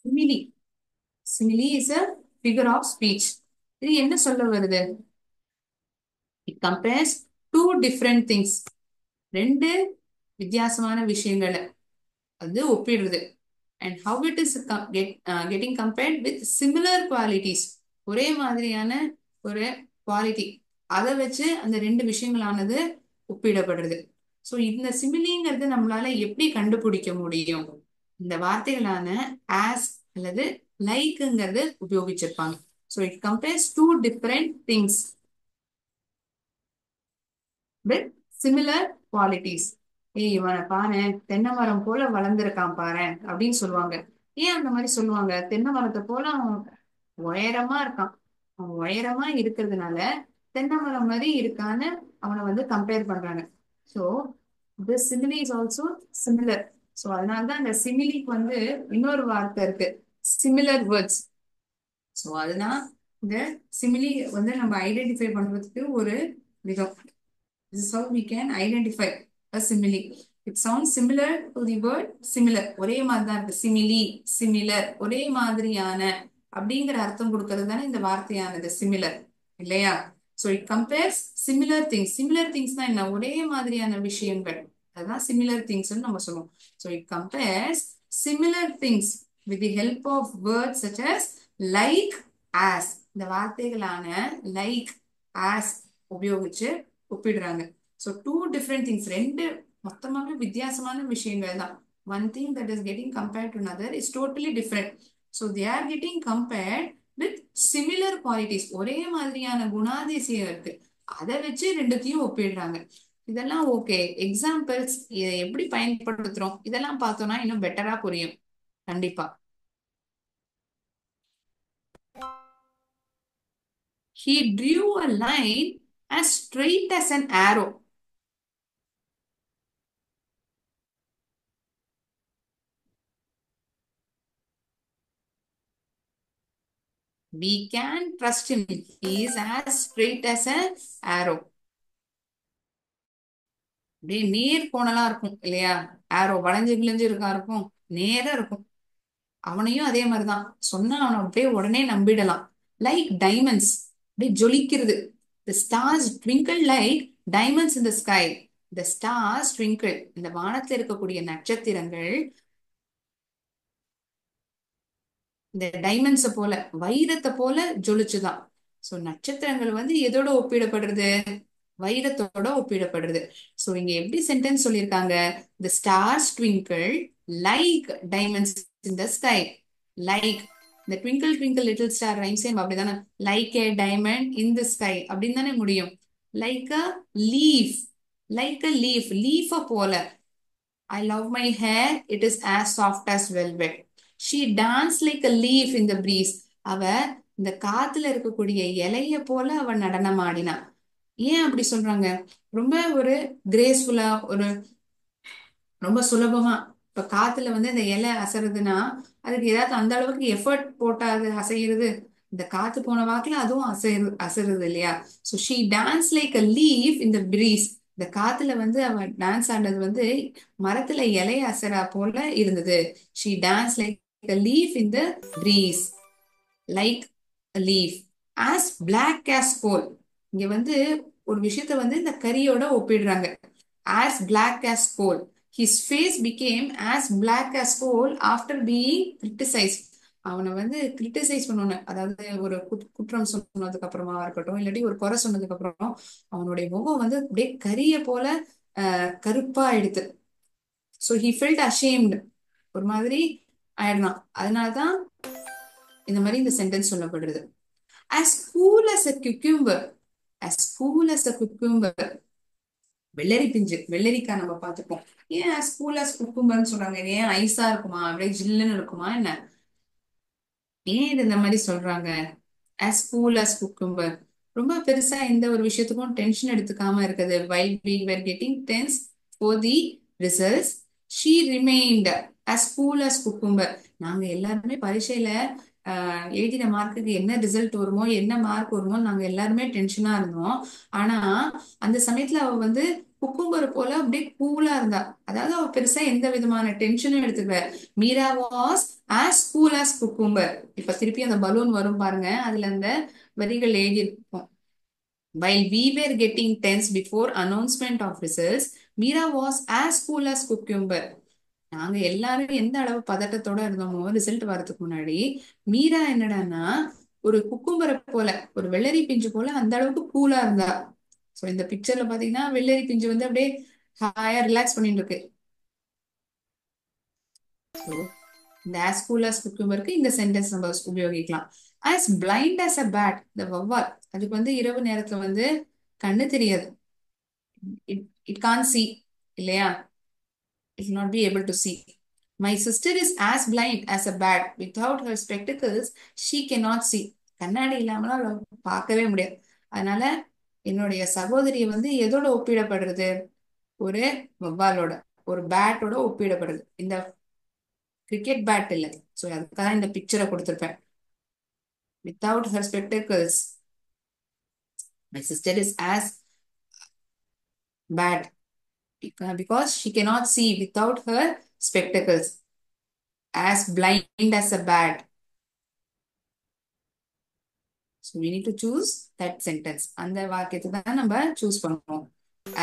Simile. Simile is a figure of speech. இது என்ன சொல்ல வருது? It compares two different things. ரெண்டு வித்தியாசமான விஷயங்களை அது ஒப்பிடுறது. And how it is getting compared with similar qualities. ஒரே மாதிரியான ஒரு குவாலிட்டி அதை வச்சு அந்த ரெண்டு விஷயங்களானது ஒப்பிடப்படுறது. ஸோ இந்த சிமிலிங்கிறது நம்மளால எப்படி கண்டுபிடிக்க முடியும்? இந்த வார்த்தைகளான ஆஸ் அல்லது லைக்ங்கிறது உபயோகிச்சிருப்பாங்க. So it compares two different things with similar qualities. ஏய் இவனை பாரு, தென்னை மரம் போல வளர்ந்துருக்கான் பாரு அப்படின்னு சொல்லுவாங்க. ஏன் அந்த மாதிரி சொல்லுவாங்க? தென்னை மரத்தை போல அவன் உயரமா இருக்கான். அவன் உயரமா இருக்கிறதுனால தென்னை மரம் மாதிரி இருக்கான்னு அவனை வந்து கம்பேர் பண்றாங்க. So the simile is also similar. So அதனாலதான் அந்த சிமிலிக்கு வந்து இன்னொரு வார்த்தை இருக்கு, சிமிலர் வேர்ட்ஸ். ஸோ அதுதான் இந்த சிமிலி வந்து நம்ம ஐடென்டிஃபை பண்றதுக்கு ஒரு விதம். This is how we can identify a simile. It sounds similar to the word similar. ஒரே மாதிரி தான் இருக்கு. சிமிலி, சிமிலர், ஒரே மாதிரியான அப்படிங்கிற அர்த்தம் கொடுக்கறது தானே இந்த வார்த்தையானது சிமிலர், இல்லையா? So it compares similar things. Similar things தான் என்ன? ஒரே மாதிரியான விஷயங்கள், அதுதான் சிமிலர் திங்ஸ் நம்ம சொல்லுவோம். So it compares similar things with the help of words such as like, as. இந்த வார்த்தைகளான லைக், ஆஸ் உபயோகிச்சு ஒப்பிடுறாங்க. ஸோ டூ டிஃப்ரெண்ட் திங்ஸ், ரெண்டு மொத்தமாக வித்தியாசமான விஷயங்கள் தான். One thing that is getting compared to another is totally different. So they are getting compared with similar qualities. ஒரே மாதிரியான குணாதிசயம் இருக்கு, அதை வச்சு ரெண்டுத்தையும் ஒப்பிடுறாங்க. இதெல்லாம் ஓகே. எக்ஸாம்பிள்ஸ் இதை எப்படி பயன்படுத்துறோம் இதெல்லாம் பார்த்தோம்னா இன்னும் பெட்டரா புரியும் கண்டிப்பா. He drew a line as straight as an arrow. We can trust him. He is as straight as an arrow. அப்படியே நேர் கோணலா இருக்கும் இல்லையா? ஆரோ வளைஞ்சு கிழிஞ்சு இருக்கா இருக்கும், நேரா இருக்கும். அவனையும் அதே மாதிரிதான் சொன்னா அவனை அப்படியே உடனே நம்பிடலாம். லைக் டைமண்ட்ஸ், அப்படியே ஜொலிக்கிறது. The stars twinkle like diamonds in the sky. The stars twinkle. இந்த வானத்துல இருக்கக்கூடிய நட்சத்திரங்கள் இந்த டைமண்ட்ஸ போல, வைரத்தை போல ஜொலிச்சுதான். சோ நட்சத்திரங்கள் வந்து எதோட ஒப்பிடப்படுறது? வைரத்தோட ஒப்பிடப்படுறது. சோ இங்க எப்படி சென்டென்ஸ் சொல்லியிருக்காங்க? The stars twinkle like diamonds in the sky. Like இந்த twinkle twinkle little star rhyme same அப்படிதானே? Like a diamond in the sky அப்படின்னு தானே முடியும். Like a leaf, like a leaf, leaf போல. I love my hair, it is as soft as velvet. She danced like a leaf in the breeze. அவ இந்த காத்துல இருக்கக்கூடிய இலைய போல அவ நடனம் ஆடினா. ஏன் அப்படி சொல்றாங்க? ரொம்ப ஒரு கிரேஸ்ஃபுல்லா, ஒரு ரொம்ப சுலபமா. இப்ப காத்துல வந்து இந்த இலை அசைறதுன்னா அதுக்கு ஏதாவது அந்த அளவுக்கு எஃபர்ட் போட்டா அது அசைகிறது? இந்த காத்து போன வாக்குல அதுவும் அசைறது இல்லையா? So she dance like a leaf in the breeze. இந்த காத்துல வந்து அவ டான்ஸ் ஆடினது வந்து மரத்துல இலைய அசரா போல இருந்தது. She dance like a leaf in the breeze. Like leaf as black as coal. இங்க வந்து ஒரு விஷயத்த வந்து இந்த கரியோட ஒப்பிடுறாங்க. As black as coal. His face became as black as coal after being criticise. அவனை வந்து கிரிட்டிசைஸ் பண்ணணும், அதாவது ஒரு குற்றம் சொன்னதுக்கு அப்புறமா இருக்கட்டும், இல்லாட்டி ஒரு குறை சொன்னதுக்கு அப்புறம் அவனுடைய முகம் வந்து அப்படியே கரிய போல கருப்பா எடுத்து. So he felt ashamed. ஒரு மாதிரி ஆயிடலாம். அதனாலதான் இந்த மாதிரி இந்த சென்டென்ஸ் சொல்லப்படுறது. as cool as a cucumber. as cool as a cucumber. வெள்ளரி பிஞ்சு, வெள்ளரிக்காய் நம்ம பார்த்துப்போம். ஏன் as cool as cucumberன்னு சொல்றாங்க? இது ஏன் ஐஸா இருக்குமா, அப்படியே ஜில்லுன்னு இருக்குமா என்ன? ஏன் இது இந்த மாதிரி சொல்றாங்க? as cool as cucumber. ரொம்ப பெருசா எந்த ஒரு விஷயத்துக்கும் டென்ஷன் எடுத்துக்காம இருக்குது. while we were getting tense for the results, she remained as cool as cucumber. நாங்க எல்லாருமே பரீட்சையில எழுதின மார்க்குக்கு என்ன ரிசல்ட் வருமோ, என்ன மார்க் வருமோ, நாங்க எல்லாருமே டென்ஷனா இருந்தோம். ஆனா அந்த சமயத்துல அவ வந்து குக்கும்பர் போல அப்படியே கூலா இருந்தா. அதாவது அவ பெருசா எந்த விதமான டென்ஷனும் எடுத்துக்கல. Meera was as cool as cucumber. இப்ப திருப்பி அந்த பலூன் வரும் பாருங்க, அதுல அந்த வரிகள் எழுதியிருப்போம். while we were getting tense before announcement of results, Meera was as cool as cucumber. நாங்க எல்லாரும் எந்த அளவு பதட்டத்தோட இருந்தோமோ ரிசல்ட் வரதுக்கு முன்னாடி, மீரா என்னடான்னா ஒரு குக்கும்பரை போல, ஒரு வெள்ளரி பிஞ்சு போல அந்த அளவுக்கு கூலா இருந்தா. சோ இந்த பிக்சர்ல பாத்தீங்கன்னா வெள்ளரி பிஞ்சு வந்து அப்படியே ஹாயா ரிலாக்ஸ் பண்ணிட்டு இருக்கு. So, இந்த as cool as cucumberக்கு இந்த சென்டென்ஸ் நம்ம உபயோகிக்கலாம். as blind as a bat. இந்த வௌவால் அதுக்கு வந்து இரவு நேரத்துல வந்து கண்ணு தெரியாது. இட் can't see இல்லையா? it will not be able to see. My sister is as blind as a bat. Without her spectacles, she cannot see. கண்ணாடி இல்லாமலாம் அவள பார்க்கவே முடியாது. அதனால என்னுடைய சகோதரியை வந்து எதோட ஒப்பிடப்படுறது? ஒரு வவ்வாலோட, ஒரு பேட்டோட ஒப்பிடப்படுது. இந்த கிரிக்கெட் பேட் இல்ல. சோ அதுக்காக இந்த பிக்சரை கொடுத்திருப்பேன். Without her spectacles, my sister is as bad because she cannot see without her spectacles. As blind as a bat. So we need to choose that sentence. அந்த வாக்கியத்தை தான் நம்ம சூஸ் பண்ணுவோம்.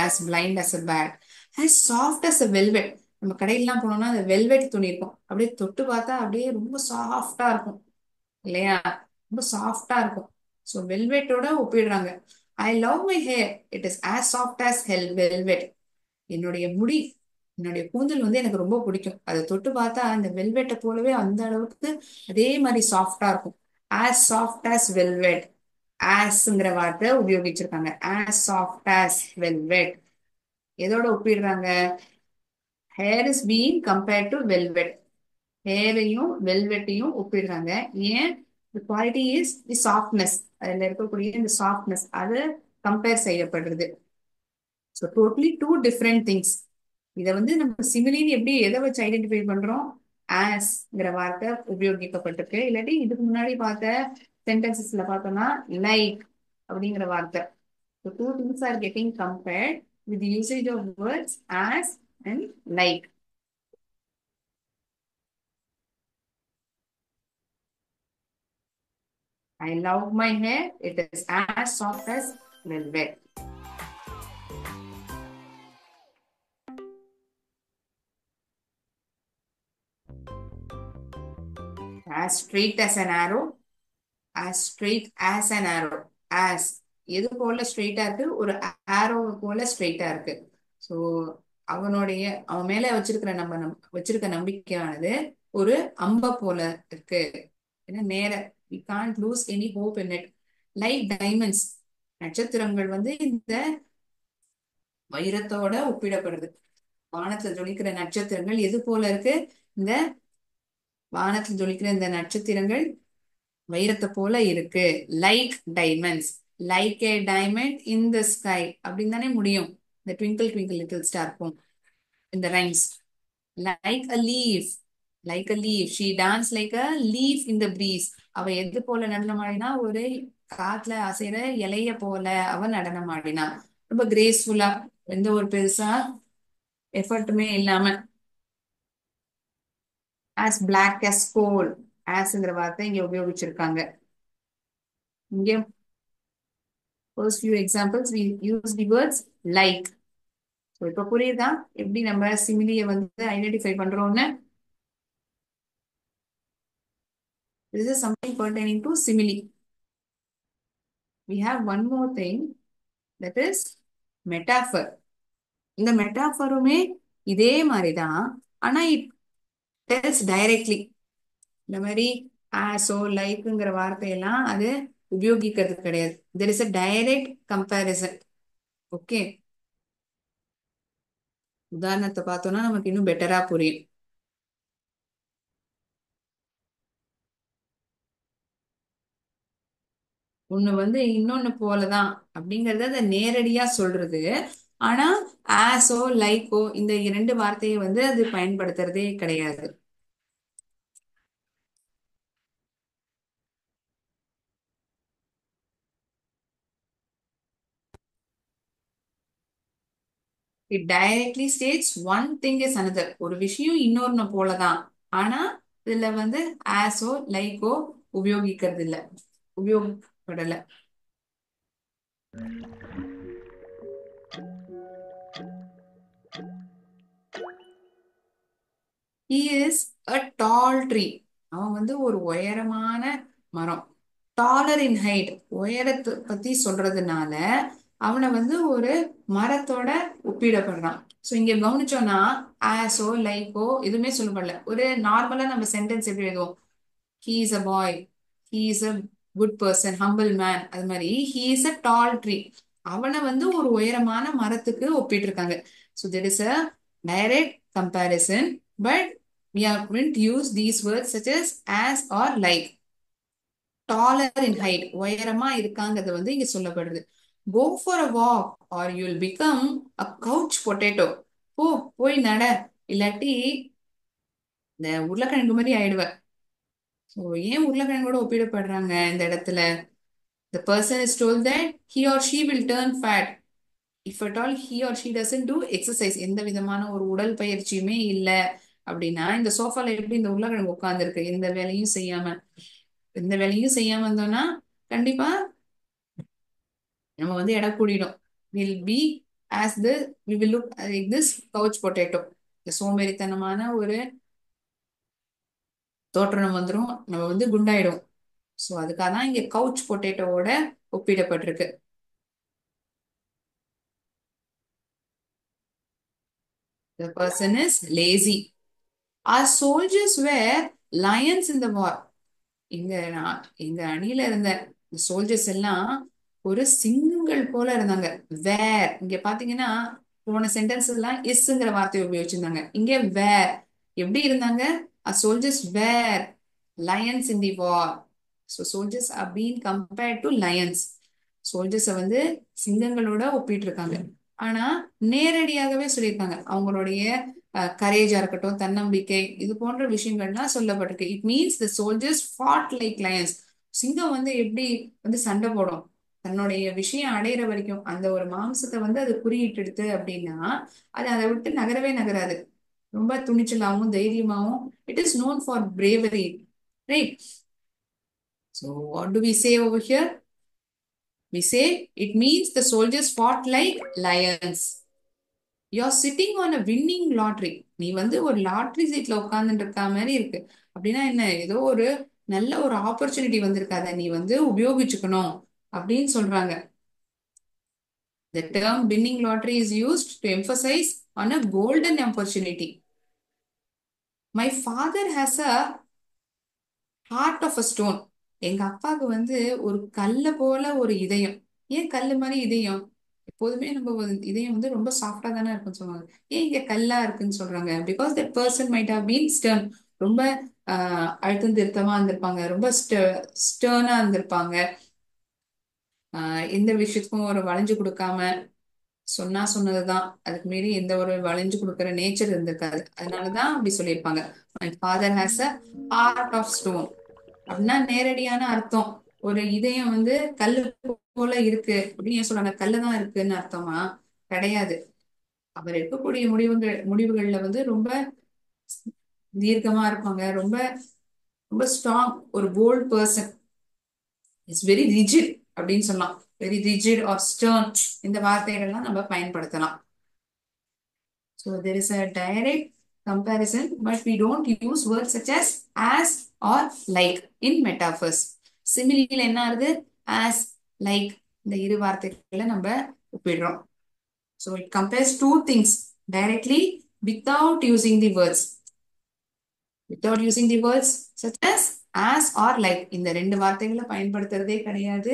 as blind as a bat. as soft as a velvet. நம்ம கடையிலாம் போனோம்னா அந்த velvet துணி இருக்கும், அப்படியே தொட்டு பார்த்தா அப்படியே ரொம்ப சாஃப்டா இருக்கும் இல்லையா? ரொம்ப சாஃப்டா இருக்கும். ஸோ வெல்வெட்டோட ஒப்பிடுறாங்க. I love my hair, it is as soft as hell velvet. என்னுடைய முடி, என்னுடைய கூந்தல் வந்து எனக்கு ரொம்ப பிடிக்கும். அதை தொட்டு பார்த்தா அந்த வெல்வெட்டை போலவே அந்த அளவுக்கு அதே மாதிரி சாஃப்டா இருக்கும். as soft as velvet. asங்கிற வார்த்தை உபயோகிச்சிருக்காங்க. as soft as velvet. எதோட ஒப்பிடுறாங்க? hair is being compared to velvet. ஹேரையும் வெல்வெட்டையும் ஒப்பிடுறாங்க. ஏன்? the quality is the softness. அதுல இருக்கக்கூடிய இந்த சாஃப்ட்னஸ் அது கம்பேர் செய்யப்படுறது. So totally two different things. இதை வந்து நம்ம சிமிலின்னு எப்படி எதை வச்சு ஐடென்டிஃபை பண்றோம்? ஆஸ்ங்கிற வார்த்தை உபயோகிக்கப்பட்டிருக்கு. இல்லாட்டி இதுக்கு முன்னாடி பார்த்த சென்டென்சஸ்ல பார்த்தோம்னா லைக் அப்படிங்கிற வார்த்தை. So two things are getting compared with the usage of words as and like. I love my hair. It is as soft as velvet. As straight as an arrow. as straight as an arrow. as எது போல ஸ்ட்ரெயிட்டா இருக்கு? ஒரு ஆரோ போல ஸ்ட்ரெயிட்டா இருக்கு. So அவனுடைய அவன் மேல வச்சிருக்கிற வச்சிருக்க நம்பிக்கையானது ஒரு அம்ப போல இருக்கு. ஏன்னா நேர we can't lose any hope in it. like diamonds. நட்சத்திரங்கள் வந்து இந்த வைரத்தோட ஒப்பிடப்படுது. வானத்துல ஜொலிக்கிற நட்சத்திரங்கள் எது போல இருக்கு? இந்த வானத்தில் ஜொலிக்கிற இந்த நட்சத்திரங்கள் வைரத்தை போல இருக்கு. Like diamonds. Like A diamond in the sky அப்படின்னு தானே முடியும். இந்த ட்விங்கிள் ட்விங்கிள் லிட்டில் ஸ்டார் போம் இந்த rhymes. Like a leaf. Like a leaf. She dance like a leaf in the breeze. அவ எது போல நடனம் ஆடினா? ஒரு காத்துல அசைற இலைய போல அவ நடனம் ஆடினா. ரொம்ப கிரேஸ்ஃபுல்லா, எந்த ஒரு பெருசா எஃபர்ட்டுமே இல்லாம. as black as coal. asங்கிற வார்த்தை இங்க உபயோகிச்சிருக்காங்க. இங்க first few examples we use the words like. So இப்ப புரியுதா எப்படி நம்ம சிமிலிய வந்து ஐடென்டிஃபை பண்றோம்னு? This is something pertaining to simile. We have one more thing, that is metaphor. இந்த மெட்டாஃபருமே இதே மாதிரிதான். ஆனா it tells directly. இந்த மாதிரி ஆஸோ லைக்குங்கிற வார்த்தையெல்லாம் அது உபயோகிக்கிறது கிடையாது. There is a direct comparison. Okay, உதாரணத்தை பார்த்தோம்னா நமக்கு இன்னும் பெட்டரா புரியும். ஒண்ணு வந்து இன்னொன்னு போலதான் அப்படிங்கறத அதை நேரடியா சொல்றது. ஆனா ஆஸோ லைக்கோ இந்த இரண்டு வார்த்தையை வந்து அது பயன்படுத்துறதே கிடையாது. It directly states one thing is another. ஒரு விஷயம் இன்னொன்னு போலதான். ஆனா இதுல வந்து ஆஸோ லைக்கோ உபயோகிக்கிறது இல்ல, உபயோகப்படல. he is a tall tree. அவன் வந்து ஒரு உயரமான மரம். டாலர் இன் ஹைட், உயரத்தை பத்தி சொல்றதுனால அவனை வந்து ஒரு மரத்தோட ஒப்பிடப்படுறான். ஸோ இங்க கவனிச்சோம்னா ஆஸோ லைக்கோ எதுவுமே சொல்லப்படல. ஒரு நார்மலா நம்ம சென்டென்ஸ் எப்படி எழுதுவோம், he is a boy, he is a good person, humble man, அது மாதிரி he is a tall tree. அவனை வந்து ஒரு உயரமான மரத்துக்கு ஒப்பிட்டு இருக்காங்க. So there is a direct comparison, but we are going to use these words such as or like. taller in height, உயரமா இருக்காங்கிறது வந்து இங்க சொல்லப்படுது. go for a walk or you'll become a couch potato. போ, போய் நட, இல்லாட்டி இந்த உருளைக்கிழங்கு மாதிரி ஆயிடுவ. ஸோ ஏன் உருளைக்கிழங்கோட ஒப்பிடப்படுறாங்க இந்த இடத்துல? the person is told that he or she will turn fat if at all he or she doesn't do exercise. எந்த விதமான ஒரு உடல் பயிற்சியுமே இல்ல அப்படின்னா இந்த சோஃபால எப்படி இந்த உருளைக்கிழங்கு உட்கார்ந்துருக்கு, எந்த வேலையும் செய்யாம. எந்த வேலையும் செய்யாம இருந்தோம்னா கண்டிப்பா நம்ம வந்து எடை கூடிடும். Will be as the we will look like this couch potato. இந்த சோம்பேறித்தனமான ஒரு தோற்றம் வந்துடும், நம்ம வந்து குண்டாயிடும். ஸோ அதுக்காக தான் இங்க couch பொட்டேட்டோவோட ஒப்பிடப்பட்டிருக்கு. The person is lazy. Our soldiers were lions in the war. எங்க அணியில இருந்த சோல்ஜர்ஸ் எல்லாம் ஒரு சிங்கங்கள் போல இருந்தாங்க. வேர் இங்க பாத்தீங்கன்னா போன சென்டென்ஸ் எல்லாம் இஸ்ங்கிற வார்த்தையை உபயோகிச்சிருந்தாங்க. இங்க வேர் எப்படி இருந்தாங்க? Soldiers were lions in the war. So soldiers are been compared to lions. சோல்ஜர்ஸை வந்து சிங்கங்களோட ஒப்பிட்டு இருக்காங்க. ஆனா நேரடியாகவே சொல்லியிருக்காங்க அவங்களுடைய கரேஜா இருக்கட்டும், தன்னம்பிக்கை, இது போன்ற விஷயங்கள்லாம் சொல்லப்பட்டிருக்கு. It means the soldiers fought like lions. சிங்கம் வந்து எப்படி வந்து சண்டை போடும் தன்னுடைய விஷயம் அடையிற வரைக்கும், அந்த ஒரு மாம்சத்தை வந்து அது குறியிட்டு எடுத்து அப்படின்னா அது அதை விட்டு நகரவே நகராது. ரொம்ப துணிச்சலாவும் தைரியமாவும். It is known for bravery, right? So what do we say over here? We say it means the soldiers fought like lions. You're sitting on a winning lottery. நீ வந்து ஒரு லாட்ரி சீட்ல உட்கார்ந்துட்டு இருக்க மாதிரி இருக்கு. அப்படின்னா என்ன, ஏதோ ஒரு நல்ல ஒரு ஆப்பர்ச்சுனிட்டி வந்திருக்கு, அதை நீ வந்து உபயோகிச்சுக்கணும் அப்படின்னு சொல்றாங்க. The term winning lottery is used to emphasize on a golden opportunity. My father has a heart of a stone. எங்க அப்பாவுக்கு வந்து ஒரு கல்ல போல ஒரு இதயம். ஏன் கல்லு மாதிரி இதயம்? எப்போதுமே நம்ம இதயம் வந்து ரொம்ப சாஃப்டா தானே இருக்குன்னு சொல்லுவாங்க. ஏன் இங்க கல்லா இருக்குன்னு சொல்றாங்க? Because that person might have been stern. ரொம்ப அழுத்தம் திருத்தமா இருந்திருப்பாங்க, ரொம்ப ஸ்டர்னா இருந்திருப்பாங்க. எந்த விஷயத்துக்கும் ஒரு வளைஞ்சு கொடுக்காம சொன்னா சொன்னதுதான், அதுக்கு மீறி எந்த ஒரு வளைஞ்சு கொடுக்குற நேச்சர் இருந்திருக்காது. அதனாலதான் அப்படி சொல்லியிருப்பாங்க. My father has a heart of stone. அப்படின்னா நேரடியான அர்த்தம், ஒரு இதயம் வந்து கல்லு போல இருக்கு அப்படின்னு ஏன் சொல்றாங்க? கல்லுதான் இருக்குன்னு அர்த்தமா? கிடையாது. அவர் எடுக்கக்கூடிய முடிவுகள்ல வந்து ரொம்ப தீர்க்கமா இருப்பாங்க. ரொம்ப ரொம்ப ஸ்ட்ராங், ஒரு bold person. It's very rigid அப்படின்னு சொல்லலாம். வெரி ரிஜிட் ஆர் ஸ்டர்ன், இந்த வார்த்தைகள்லாம் நம்ம பயன்படுத்தலாம். So there is a direct comparison, but we don't use words such as or like in metaphors. Similarly என்ன ஆகுது? as, like, இந்த இரு வார்த்தைகளை நம்ம ஒப்பிடுறோம். So it compares two things directly without using the words. without using the words such as or like. இந்த ரெண்டு வார்த்தைகளை பயன்படுத்துறதே கிடையாது.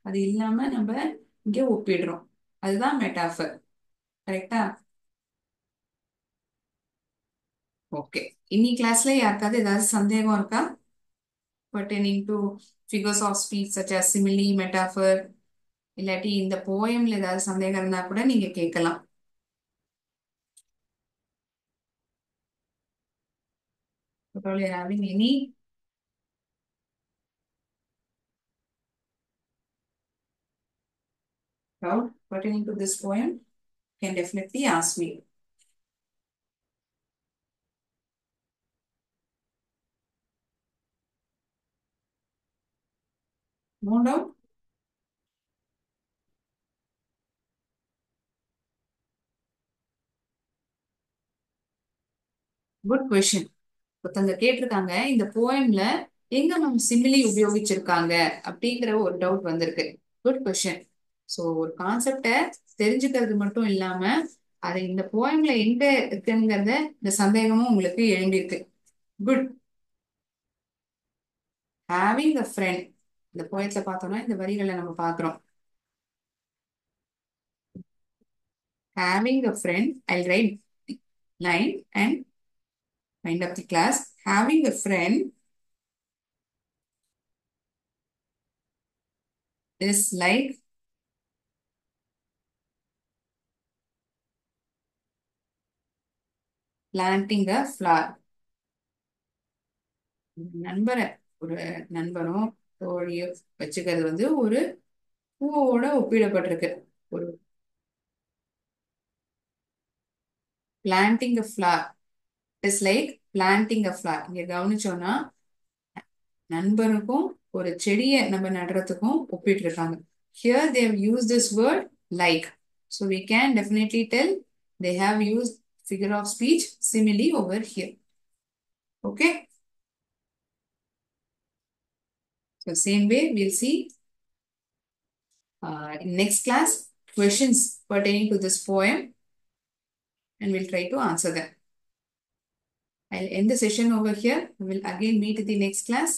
அது இல்லாம நம்ம இங்க ஒப்பிடுறோம். அதுதான் மெட்டாஃபர். கரெக்டா? ஓகே. இன்னி கிளாஸ்ல யாருக்காவது ஏதாவது சந்தேகம் இருக்கா pertaining to figures of speech such as simile, metaphor, இல்லாட்டி இந்த போயம்ல ஏதாவது சந்தேகம் இருந்தா கூட நீங்க கேட்கலாம். Probably having any doubt pertaining to this poem, can definitely ask me. No doubt? Good question. ஒருத்தங்க கேட்டிருக்காங்க இந்த போயம்ல எங்க மேம் சிமிலி உபயோகிச்சிருக்காங்க அப்படிங்கிற ஒரு டவுட் வந்திருக்கு. Good question. ஸோ ஒரு கான்செப்டை தெரிஞ்சுக்கிறது மட்டும் இல்லாம அது இந்த போயம்ல எங்க இருக்குங்கிறத இந்த சந்தேகமும் உங்களுக்கு எழும்பியிருக்கு. குட். ஹேவிங் அ ஃப்ரெண்ட், இந்த போயத்துல பார்த்தோம்னா இந்த வரிகளை நம்ம பார்க்கிறோம். Having a friend, I'll write the line and wind up the class. Having a friend is like planting a flower. நண்பரை, ஒரு நண்பனும் தோழியோ வச்சுக்கிறது வந்து ஒரு பூவோட ஒப்பிடப்பட்டிருக்கு. ஒரு planting a flower is like planting a flower. இங்க கவனிச்சோம்னா நண்பனுக்கும் ஒரு செடியை நம்ம நடுறதுக்கும் ஒப்பிட்டு இருக்காங்க. Here they have used this word like. So we can definitely tell they have used figure of speech simile over here. Okay. So same way we'll see in next class questions pertaining to this poem and we'll try to answer them. I'll end the session over here. We will again meet in the next class.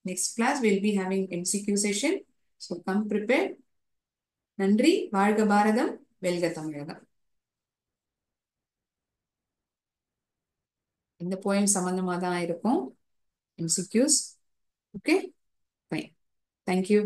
Next class we'll be having MCQ session. So come prepared. நன்றி. வாழ்க பாரதம், வெல்க தமிழகம். இந்த poem சம்பந்தமா தான் இருக்கும் MCQs. Okay, fine. Thank you.